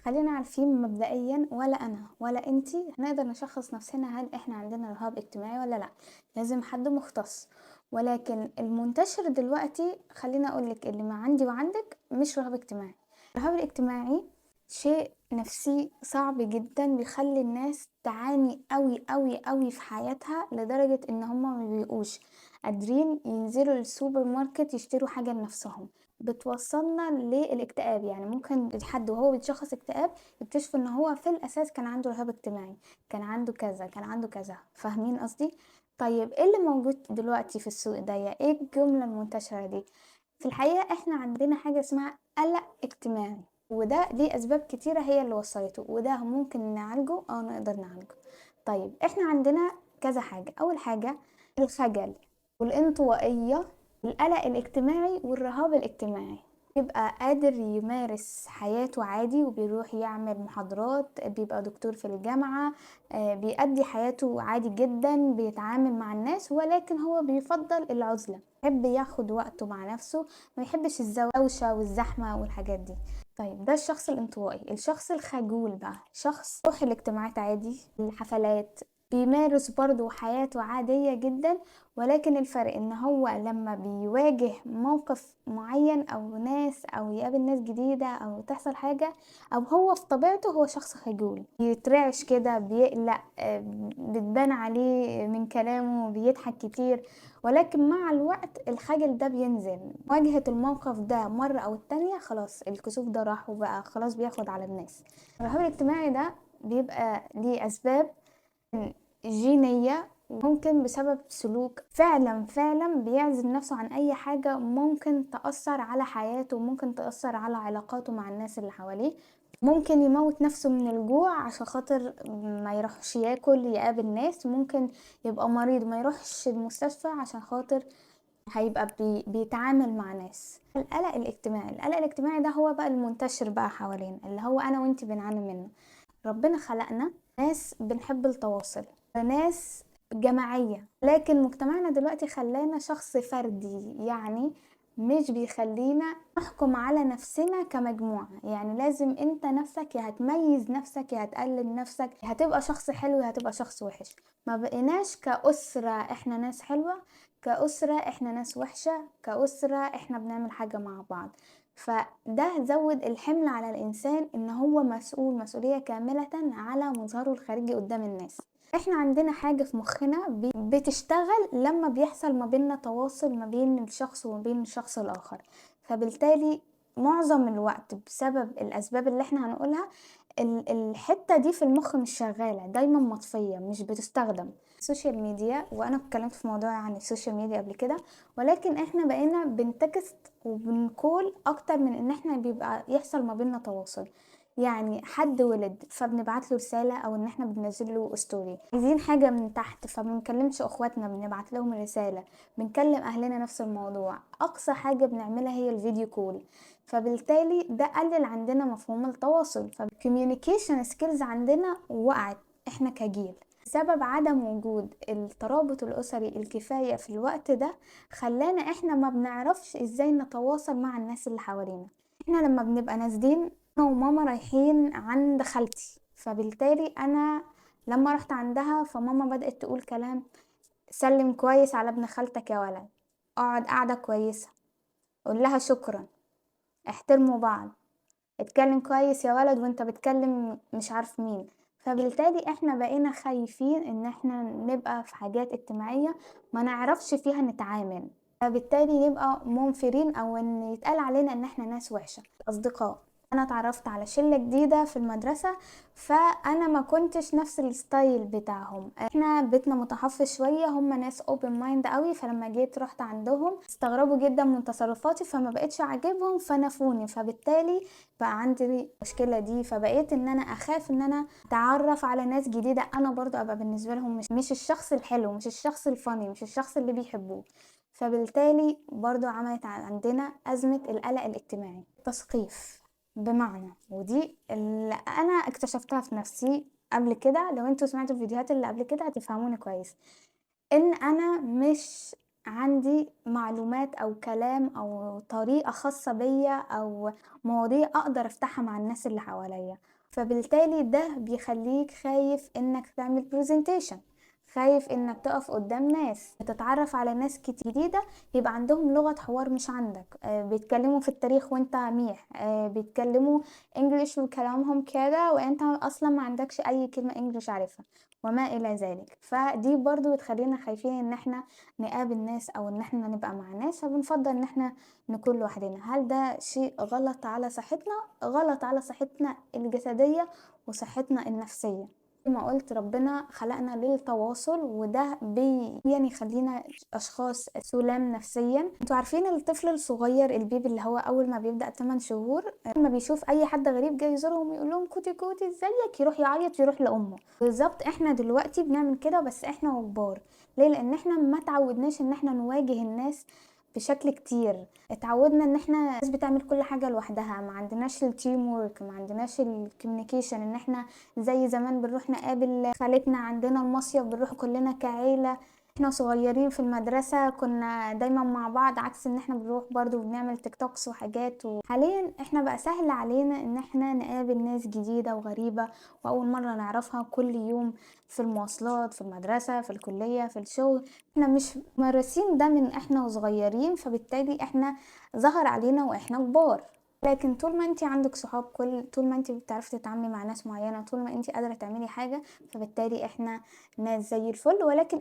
خلينا عارفين مبدئيا ولا انا ولا انتي هنقدر نشخص نفسنا هل احنا عندنا رهاب اجتماعي ولا لا. لازم حد مختص. ولكن المنتشر دلوقتي خلينا اقولك اللي ما عندي وعندك مش رهاب اجتماعي. الرهاب الاجتماعي شيء نفسي صعب جدا بيخلي الناس تعاني قوي قوي قوي في حياتها لدرجة ان هما ما بيبقوش قادرين ينزلوا السوبر ماركت يشتروا حاجة لنفسهم. بتوصلنا للاكتئاب، يعني ممكن حد وهو بيتشخص اكتئاب يكتشف ان هو في الاساس كان عنده رهاب اجتماعي، كان عنده كذا كان عنده كذا. فاهمين قصدي؟ طيب ايه اللي موجود دلوقتي في السوق ده؟ يا ايه الجملة المنتشرة دي؟ في الحقيقة احنا عندنا حاجة اسمها قلق اجتماعي، وده ليه اسباب كتيرة هي اللي وصلته، وده ممكن نعالجه او نقدر نعالجه. طيب احنا عندنا كذا حاجة. اول حاجة الخجل والانطوائية، القلق الاجتماعي والرهاب الاجتماعي. يبقى قادر يمارس حياته عادي وبيروح يعمل محاضرات، بيبقى دكتور في الجامعة، بيأدي حياته عادي جدا، بيتعامل مع الناس، ولكن هو بيفضل العزلة، يحب ياخد وقته مع نفسه، ما يحبش الزوشة والزحمة والحاجات دي. طيب ده الشخص الانطوائي. الشخص الخجول بقى شخص يروح الاجتماعات عادي، الحفلات، بيمارس برضو حياته عادية جدا، ولكن الفرق ان هو لما بيواجه موقف معين او ناس او يقابل ناس جديدة او تحصل حاجة، او هو في طبيعته هو شخص خجول، بيترعش كده، بيقلق، بتبان عليه من كلامه، بيضحك كتير. ولكن مع الوقت الخجل ده بينزل، مواجهة الموقف ده مرة او التانية خلاص الكسوف ده راح وبقى خلاص بياخد على الناس. الرهاب الاجتماعي ده بيبقى ليه اسباب جينية، ممكن بسبب سلوك فعلا بيعزل نفسه عن اي حاجة ممكن تأثر على حياته، ممكن تأثر على علاقاته مع الناس اللي حواليه. ممكن يموت نفسه من الجوع عشان خاطر ما يروحش ياكل يقابل ناس، ممكن يبقى مريض ما يروحش المستشفى عشان خاطر هيبقى بيتعامل مع ناس. القلق الاجتماعي ده هو بقى المنتشر بقى حوالينا، اللي هو انا وانتي بنعاني منه. ربنا خلقنا ناس بنحب التواصل، ناس جماعية، لكن مجتمعنا دلوقتي خلانا شخص فردي، يعني مش بيخلينا نحكم على نفسنا كمجموعة. يعني لازم انت نفسك يا هتميز نفسك يا هتقلل نفسك، يا هتبقى شخص حلو يا هتبقى شخص وحش. ما بقيناش كأسرة احنا ناس حلوة، كأسرة احنا ناس وحشة، كأسرة احنا بنعمل حاجة مع بعض. فده زود الحمل على الإنسان إن هو مسؤول مسؤولية كاملة على مظهره الخارجي قدام الناس. احنا عندنا حاجة في مخنا بتشتغل لما بيحصل ما بيننا تواصل ما بين الشخص وما بين الشخص الآخر. فبالتالي معظم الوقت بسبب الأسباب اللي احنا هنقولها الحتة دي في المخ مش شغالة، دايما مطفية مش بتستخدم. السوشيال ميديا، وأنا اتكلمت في موضوع عن السوشيال ميديا قبل كده، ولكن احنا بقينا بنتكست وبنقول اكتر من ان احنا بيبقى يحصل ما بيننا تواصل. يعني حد ولد فبنبعت له رسالة، او ان احنا بننزل له ستوري، عايزين حاجة من تحت فبنكلمش اخواتنا بنبعت لهم رسالة، بنكلم اهلنا نفس الموضوع، اقصى حاجة بنعملها هي الفيديو كول. فبالتالي ده قلل عندنا مفهوم التواصل، فالكوميونيكيشن سكيلز عندنا وقعت احنا كجيل بسبب عدم وجود الترابط الأسري الكفاية في الوقت ده. خلانا احنا ما بنعرفش ازاي نتواصل مع الناس اللي حوالينا. احنا لما بنبقى نازلين انا وماما رايحين عند خالتي، فبالتالي انا لما رحت عندها فماما بدأت تقول كلام: سلم كويس على ابن خالتك يا ولد، اقعد قعدة كويسة، قول لها شكرا، احترموا بعض، اتكلم كويس يا ولد وانت بتكلم مش عارف مين. فبالتالي احنا بقينا خايفين ان احنا نبقى في حاجات اجتماعية ما نعرفش فيها نتعامل، فبالتالي نبقى منفرين او ان يتقال علينا ان احنا ناس وحشة. اصدقاء، انا اتعرفت على شلة جديدة في المدرسة، فانا ما كنتش نفس الستايل بتاعهم. احنا بيتنا متحفظ شوية، هم ناس open mind قوي، فلما جيت رحت عندهم استغربوا جدا من تصرفاتي فما بقتش عاجبهم فنفوني. فبالتالي بقى عندي المشكلة دي، فبقيت ان انا اخاف ان انا اتعرف على ناس جديدة انا برضو ابقى بالنسبة لهم مش الشخص الحلو، مش الشخص الفاني، مش الشخص اللي بيحبوه. فبالتالي برضو عملت عندنا أزمة القلق الاجتماعي. تثقيف، بمعنى ودي اللي انا اكتشفتها في نفسي قبل كده، لو انتوا سمعتوا الفيديوهات اللي قبل كده هتفهموني كويس، ان انا مش عندي معلومات او كلام او طريقة خاصة بيا او مواضيع اقدر افتحها مع الناس اللي حواليا. فبالتالي ده بيخليك خايف انك تعمل برزنتيشن، خايف انك تقف قدام ناس تتعرف على ناس جديدة، يبقى عندهم لغة حوار مش عندك، بيتكلموا في التاريخ وانت عميح، بيتكلموا انجليش وكلامهم كده وانت اصلا ما عندكش اي كلمة انجليش عارفها وما الى ذلك. فدي برضو بتخلينا خايفين ان احنا نقابل ناس او ان احنا نبقى مع ناس، فبنفضل ان احنا نكون لوحدنا. هل ده شيء غلط على صحتنا؟ غلط على صحتنا الجسدية وصحتنا النفسية. زي ما قلت ربنا خلقنا للتواصل، وده يعني يخلينا اشخاص سلام نفسيا. انتوا عارفين الطفل الصغير البيبي اللي هو اول ما بيبدأ 8 شهور لما بيشوف اي حد غريب جاي يزورهم يقول لهم كوتي كوتي ازيك، يروح يعيط يروح لامه. بالظبط احنا دلوقتي بنعمل كده بس احنا كبار. ليه؟ لان احنا ما تعودناش ان احنا نواجه الناس بشكل كتير. اتعودنا ان احنا الناس بتعمل كل حاجة لوحدها، ما عندناش التيم وورك، ما عندناش الكوميونيكيشن ان احنا زي زمان بنروح نقابل خالتنا عندنا المصيف بنروح كلنا كعيلة. احنا صغيرين في المدرسة كنا دايما مع بعض، عكس ان احنا بنروح برضو بنعمل تيك توكس وحاجات. وحاليا احنا بقى سهل علينا ان احنا نقابل ناس جديدة وغريبة واول مرة نعرفها كل يوم في المواصلات، في المدرسة، في الكلية، في الشغل. احنا مش مارسين ده من احنا وصغيرين، فبالتالي احنا ظهر علينا واحنا كبار. لكن طول ما انت عندك صحاب، طول ما انت بتعرفي تتعاملي مع ناس معينة، طول ما انت قادرة تعملي حاجة، فبالتالي احنا ناس زي الفل. ولكن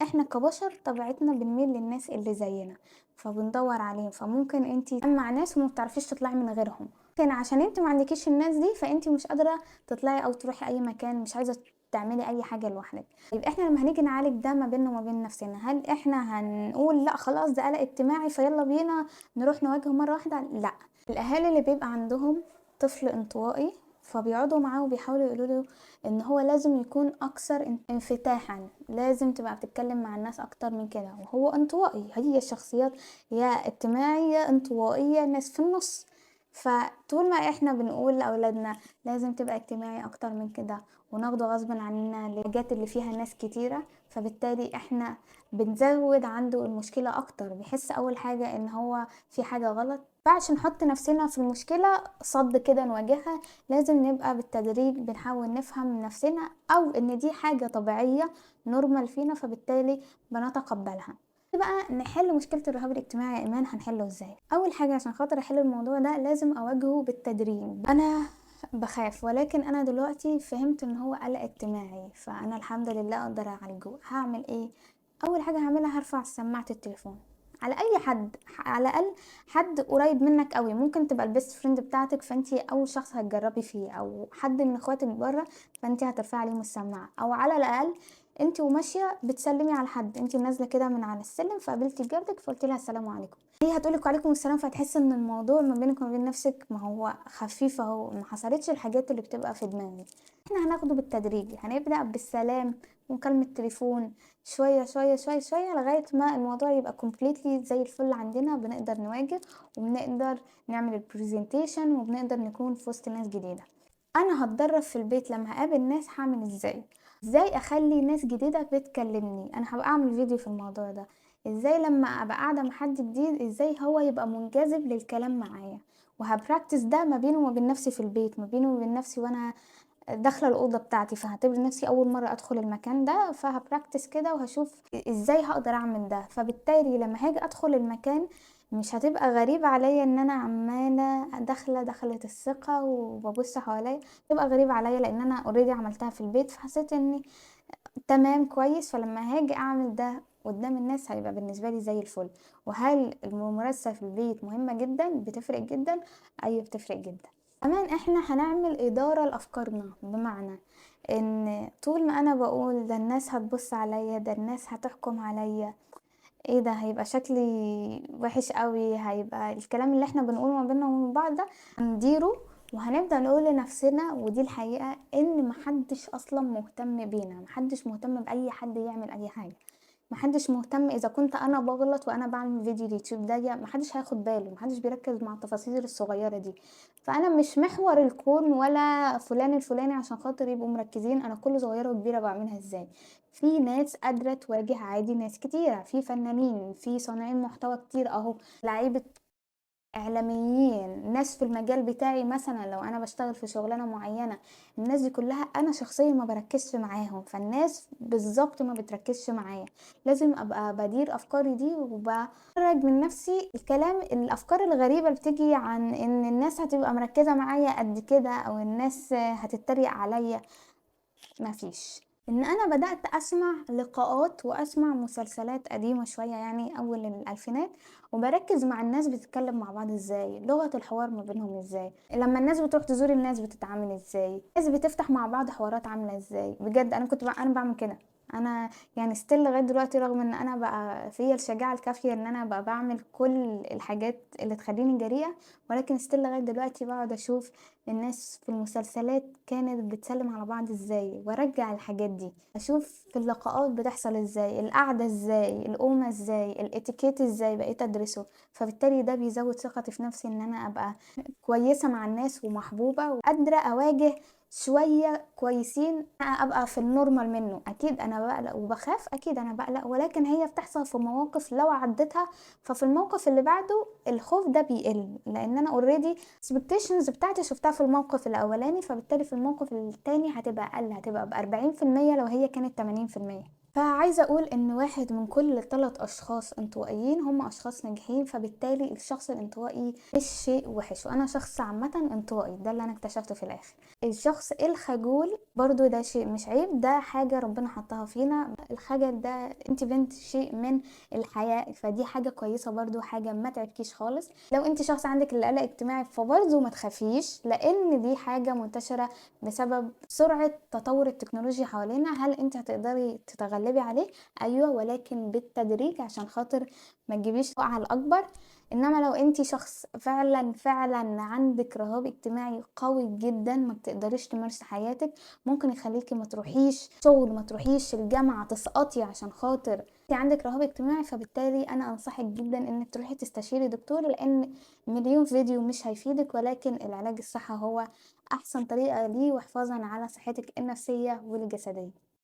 احنا كبشر طبيعتنا بنميل للناس اللي زينا، فبندور عليهم. فممكن انت مع ناس وما بتعرفيش تطلعي من غيرهم، لكن عشان انت ما عندكيش الناس دي فانت مش قادرة تطلعي او تروحي اي مكان، مش عايزة تعملي اي حاجة لوحدك. طيب احنا لما هنيجي نعالج ده ما بيننا وما بين نفسنا، هل احنا هنقول لا خلاص ده قلق اجتماعي فيلا بينا نروح نواجهه مرة واحدة؟ لا. الاهالي اللي بيبقى عندهم طفل انطوائي فبيقعدوا معاه وبيحاولوا يقولوا له ان هو لازم يكون اكثر انفتاحا، لازم تبقى بتتكلم مع الناس اكتر من كده، وهو انطوائي. هي الشخصيات يا اجتماعي يا انطوائية، ناس في النص. فطول ما احنا بنقول لاولادنا لازم تبقى اجتماعي اكتر من كده وناخده غصب عننا للحاجات اللي فيها ناس كتيرة، فبالتالي احنا بنزود عنده المشكلة اكتر. بيحس اول حاجة ان هو في حاجة غلط. فعش نحط نفسنا في المشكلة صد كده نواجهها، لازم نبقى بالتدريج بنحاول نفهم نفسنا او ان دي حاجة طبيعية نورمال فينا، فبالتالي بنتقبلها. بقى نحل مشكلة الرهاب الاجتماعي يا ايمان، هنحله ازاي؟ اول حاجة عشان خاطر احل الموضوع ده لازم اواجهه بالتدريج. انا بخاف، ولكن انا دلوقتي فهمت ان هو قلق اجتماعي، فانا الحمد لله اقدر اعالجه. هعمل ايه؟ اول حاجة هعملها هرفع سماعة التليفون على اي حد، على الاقل حد قريب منك قوي، ممكن تبقى البيست فريند بتاعتك فانتي اول شخص هتجربي فيه، او حد من اخواتك بره فانتي هترفعي عليهم السماعه. او على الاقل انتي وماشيه بتسلمي على حد، انتي نازله كده من على السلم فقابلتي جارتك فقلت لها السلام عليكم، هي هتقولك وعليكم السلام، فهتحس ان الموضوع ما بينك وما بين نفسك ما هو خفيف اهو، ما حصلتش الحاجات اللي بتبقى في دماغي. احنا هناخده بالتدريج، هنبدا بالسلام ومكالمه تليفون، شوية شوية شوية شوية لغاية ما الموضوع يبقى كومبليتلي زي الفل عندنا، بنقدر نواجه وبنقدر نعمل البرزنتيشن وبنقدر نكون في وسط ناس جديدة. انا هتدرب في البيت لما اقابل ناس هعمل ازاي اخلي ناس جديدة بتكلمني. انا هبقى اعمل فيديو في الموضوع ده، ازاي لما ابقى قاعدة مع حد جديد ازاي هو يبقى منجذب للكلام معايا. وهبراكتس ده ما بينه وما بين نفسي في البيت، ما بينه وبين نفسي وانا داخله الاوضه بتاعتي، فهعتبر نفسي اول مره ادخل المكان ده، فهبراكتس كده وهشوف ازاي هقدر اعمل ده. فبالتالي لما هاجي ادخل المكان مش هتبقى غريبة عليا ان انا عمالة داخلة الثقة وببص حواليا، تبقى غريبة عليا لان انا اوريدي عملتها في البيت، فحسيت اني تمام كويس. فلما هاجي اعمل ده قدام الناس هيبقى بالنسبة لي زي الفل. وهل الممارسة في البيت مهمة جدا؟ بتفرق جدا. ايوه بتفرق جدا. كمان احنا هنعمل ادارة لافكارنا، بمعنى ان طول ما انا بقول ده الناس هتبص عليا، ده الناس هتحكم عليا، ايه ده هيبقى شكلي وحش قوي، هيبقى الكلام اللي احنا بنقوله ما بيننا وبين بعض ده هنديره. وهنبدأ نقول لنفسنا، ودي الحقيقة، ان محدش اصلا مهتم بينا، محدش مهتم بأي حد يعمل اي حاجة، محدش مهتم اذا كنت انا بغلط وانا بعمل فيديو اليوتيوب ده، محدش هياخد باله، محدش بيركز مع التفاصيل الصغيره دي. فانا مش محور الكون ولا فلان الفلاني عشان خاطر يبقوا مركزين انا كل صغيره وكبيره بعملها ازاي. في ناس قادره تواجه عادي ناس كتيره، في فنانين، في صانعين محتوى كتير اهو، لعيبه إعلاميين، ناس في المجال بتاعي مثلًا لو أنا باشتغل في شغلانة معيّنة، الناس دي كلّها أنا شخصيًا ما باركّزش معاهم، فالناس بالضبط ما بتركّزش معايا، لازم أبقى بادير أفكاري دي وباخرّج من نَفْسي الأفكار الغريبة اللي بتيجي عن إن الناس هتبقى مركّزة معايا قد كده أو الناس هتتريق عليَّ. ما فيش. إن أنا بدأت أسمع لقاءات وأسمع مسلسلات قديمة شوية يعني أول الألفينات، وباركّز مع الناس بتتكلم مع بعض إزاي، لغة الحوار ما بينهم إزاي، لمّا الناس بتروح تزور الناس بتتعامل إزاي، الناس بتفتح مع بعض حوارات عاملة إزاي، بجد أنا كنت أنا باعمل كده. أنا يعني still لغاية دلوقتي رغم إن أنا بقى فيّا الشجاعة الكافية إن أنا أبقى باعمل كل الحاجات اللي تخلّيني جريئة، ولكن still لغاية دلوقتي باقعد أشوف الناس في المسلسلات كانت بتسلم على بعض ازاي وارجع الحاجات دي، اشوف في اللقاءات بتحصل ازاي، القعده ازاي، القومه ازاي، الاتيكيت ازاي، بقيت ادرسه. فبالتالي ده بيزود ثقتي في نفسي ان انا ابقى كويسه مع الناس ومحبوبه وقادره اواجه شويه كويسين، أنا ابقى في النورمال منه. اكيد انا بقلق وبخاف، اكيد انا بقلق، ولكن هي بتحصل في مواقف لو عديتها ففي الموقف اللي بعده الخوف ده بيقل، لان انا اوريدي expectations بتاعتي شُفتها في الموقف الأولاني، فبالتالي في الموقف التاني هتبقى أقل، هتبقى ب40% لو هي كانت 80%. فعايزة أقول إن 1 من كل 3 أشخاص انطوائيين هم أشخاص ناجحين، فبالتالي الشخص الانطوائي مش شيء وِحِش، وأنا شخص عامةً انطوائي، ده اللي أنا اكتشفته في الآخر. الشخص الخجول برضه ده شيء مش عيب، ده حاجة ربنا حطّها فينا، الخجل ده أنتِ بنت شيء من الحياة، فدي حاجة كويسة برضه، حاجة ما تعبكيش خالص. لو أنتِ شخص عندِك القلق الاجتماعي فبرضه ما تخافيش، لإن دي حاجة منتشرة بسبب سرعة تطور التكنولوجيا حوالينا. هل أنتِ هتقدري تتغلبي عليه؟ أيوه، ولكن بالتدريج عشان خاطر ما تجيبيش الوقعة الأكبر. إنما لو أنتِ شخص فعلًا عندِك رهاب اجتماعي قوي جدًا، ما بتقدريش تمارسي حياتِك، ممكن يخلّيكِ ما تروحيش شغل، ما تروحيش الجامعة، تسقطي عشان خاطر أنتِ عندِك رهاب اجتماعي. فبالتالي أنا أنصحِك جدًا إنِّك تروحي تستشيري دكتور، لإن مليون فيديو مش هيفيدِك، ولكن العلاج الصح هو أحسن طريقة ليه وحفاظًا على صحتِك النفسية والجسدية.